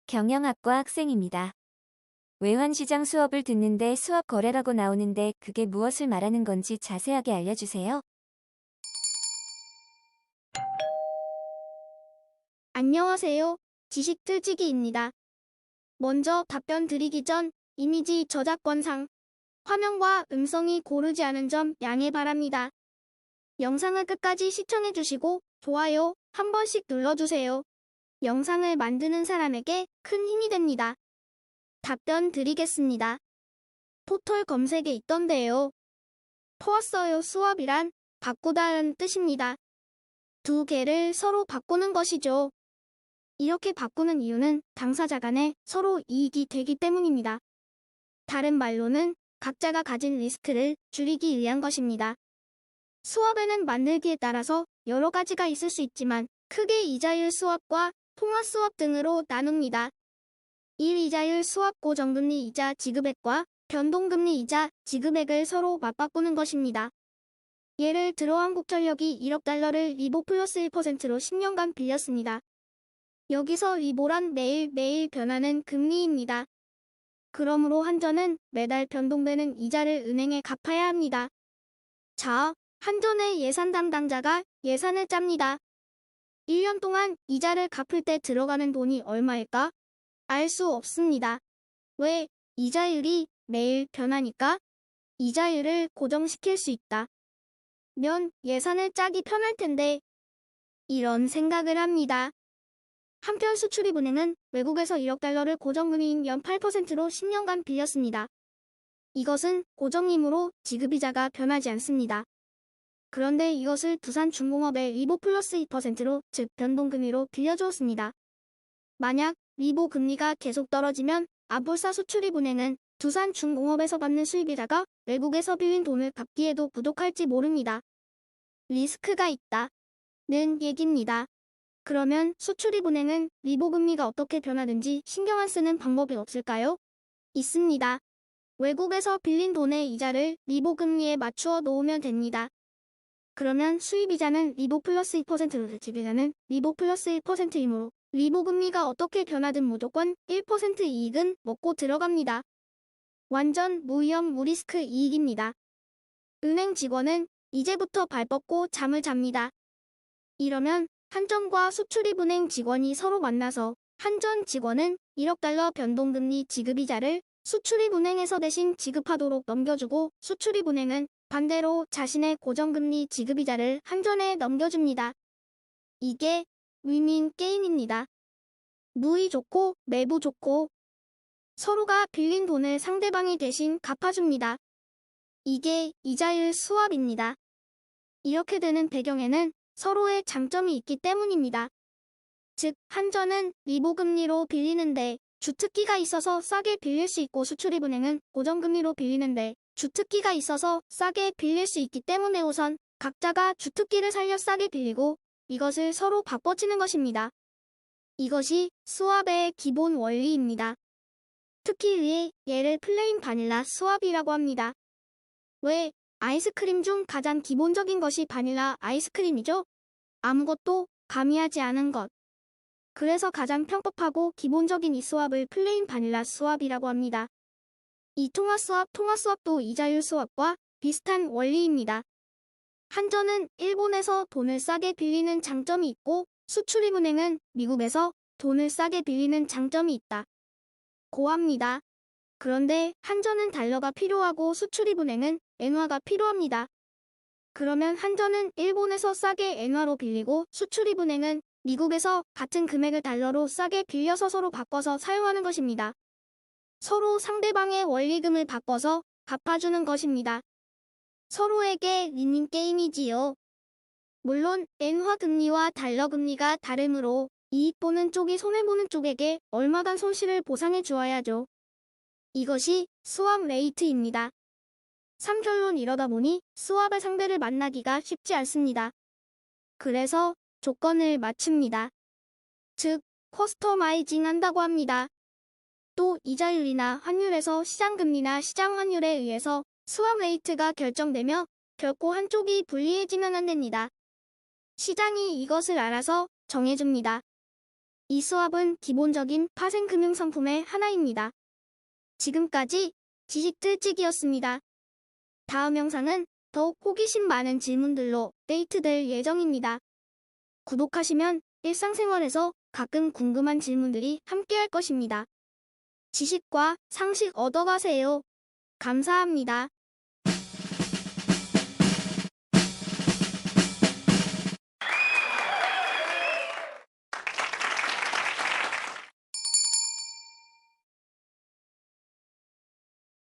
경영학과 학생입니다. 외환시장 수업을 듣는데 수업 거래라고 나오는데 그게 무엇을 말하는 건지 자세하게 알려주세요. 안녕하세요. 지식틀치기입니다. 먼저 답변 드리기 전 이미지 저작권상 화면과 음성이 고르지 않은 점 양해 바랍니다. 영상을 끝까지 시청해주시고 좋아요 한 번씩 눌러주세요. 영상을 만드는 사람에게 큰 힘이 됩니다. 답변 드리겠습니다. 포털 검색에 있던데요. 토왔어요 수업이란 바꾸다라는 뜻입니다. 두 개를 서로 바꾸는 것이죠. 이렇게 바꾸는 이유는 당사자 간에 서로 이익이 되기 때문입니다. 다른 말로는 각자가 가진 리스크를 줄이기 위한 것입니다. 수업에는 만들기에 따라서 여러 가지가 있을 수 있지만 크게 이자율 수업과 통화 수업 등으로 나눕니다. 1. 이자율 수업 고정금리 이자 지급액과 변동금리 이자 지급액을 서로 맞바꾸는 것입니다. 예를 들어 한국전력이 1억 달러를 리보 플러스 1%로 10년간 빌렸습니다. 여기서 리보란 매일 변하는 금리입니다. 그러므로 한전은 매달 변동되는 이자를 은행에 갚아야 합니다. 자, 한전의 예산 담당자가 예산을 짭니다. 1년 동안 이자를 갚을 때 들어가는 돈이 얼마일까? 알 수 없습니다. 왜? 이자율이 매일 변하니까 이자율을 고정시킬 수 있다. 면 예산을 짜기 편할 텐데 이런 생각을 합니다. 한편 수출입은행은 외국에서 1억 달러를 고정금리인 연 8%로 10년간 빌렸습니다. 이것은 고정이므로 지급이자가 변하지 않습니다. 그런데 이것을 두산중공업에 리보 플러스 2%로 즉 변동금리로 빌려주었습니다. 만약 리보 금리가 계속 떨어지면 아볼사 수출입은행은 두산중공업에서 받는 수입이자가 외국에서 빌린 돈을 갚기에도 부족할지 모릅니다. 리스크가 있다는 얘기입니다. 그러면 수출입은행은 리보 금리가 어떻게 변하든지 신경 안 쓰는 방법이 없을까요? 있습니다. 외국에서 빌린 돈의 이자를 리보 금리에 맞추어 놓으면 됩니다. 그러면 수입이자는 리보 플러스 2%로 지급이자는 리보 플러스 1%이므로 리보 금리가 어떻게 변하든 무조건 1% 이익은 먹고 들어갑니다. 완전 무위험 무리스크 이익입니다. 은행 직원은 이제부터 발 뻗고 잠을 잡니다. 이러면 한전과 수출입은행 직원이 서로 만나서 한전 직원은 1억 달러 변동금리 지급이자를 수출입은행에서 대신 지급하도록 넘겨주고 수출입은행은 반대로 자신의 고정금리 지급이자를 한전에 넘겨줍니다. 이게 윈윈 게임입니다. 무이 좋고 매부 좋고 서로가 빌린 돈을 상대방이 대신 갚아줍니다. 이게 이자율 수합입니다. 이렇게 되는 배경에는 서로의 장점이 있기 때문입니다. 즉, 한전은 리보 금리로 빌리는데 주특기가 있어서 싸게 빌릴 수 있고 수출입은행은 고정금리로 빌리는데 주특기가 있어서 싸게 빌릴 수 있기 때문에 우선 각자가 주특기를 살려 싸게 빌리고 이것을 서로 바꿔치는 것입니다. 이것이 수합의 기본 원리입니다. 특히 이 예를 플레인 바닐라 수합이라고 합니다. 왜? 아이스크림 중 가장 기본적인 것이 바닐라 아이스크림이죠. 아무것도 가미하지 않은 것. 그래서 가장 편법하고 기본적인 이 수합을 플레인 바닐라 수합이라고 합니다. 이 통화 수합도 이자율 수합과 비슷한 원리입니다. 한전은 일본에서 돈을 싸게 빌리는 장점이 있고 수출입은행은 미국에서 돈을 싸게 빌리는 장점이 있다. 고합니다. 그런데 한전은 달러가 필요하고 수출입은행은 엔화가 필요합니다. 그러면 한전은 일본에서 싸게 엔화로 빌리고 수출입은행은 미국에서 같은 금액을 달러로 싸게 빌려서 서로 바꿔서 사용하는 것입니다. 서로 상대방의 원리금을 바꿔서 갚아주는 것입니다. 서로에게 윈윈 게임이지요. 물론 엔화 금리와 달러 금리가 다르므로 이익 보는 쪽이 손해보는 쪽에게 얼마간 손실을 보상해 주어야죠. 이것이 수합 레이트입니다. 3결론 이러다 보니 수합의 상대를 만나기가 쉽지 않습니다. 그래서 조건을 맞춥니다. 즉, 커스터마이징 한다고 합니다. 또 이자율이나 환율에서 시장금리나 시장환율에 의해서 수합 레이트가 결정되며 결코 한쪽이 불리해지면 안 됩니다. 시장이 이것을 알아서 정해줍니다. 이 수업은 기본적인 파생금융상품의 하나입니다. 지금까지 지식 들찍이였습니다. 다음 영상은 더욱 호기심 많은 질문들로 업데이트될 예정입니다. 구독하시면 일상생활에서 가끔 궁금한 질문들이 함께할 것입니다. 지식과 상식 얻어가세요. 감사합니다.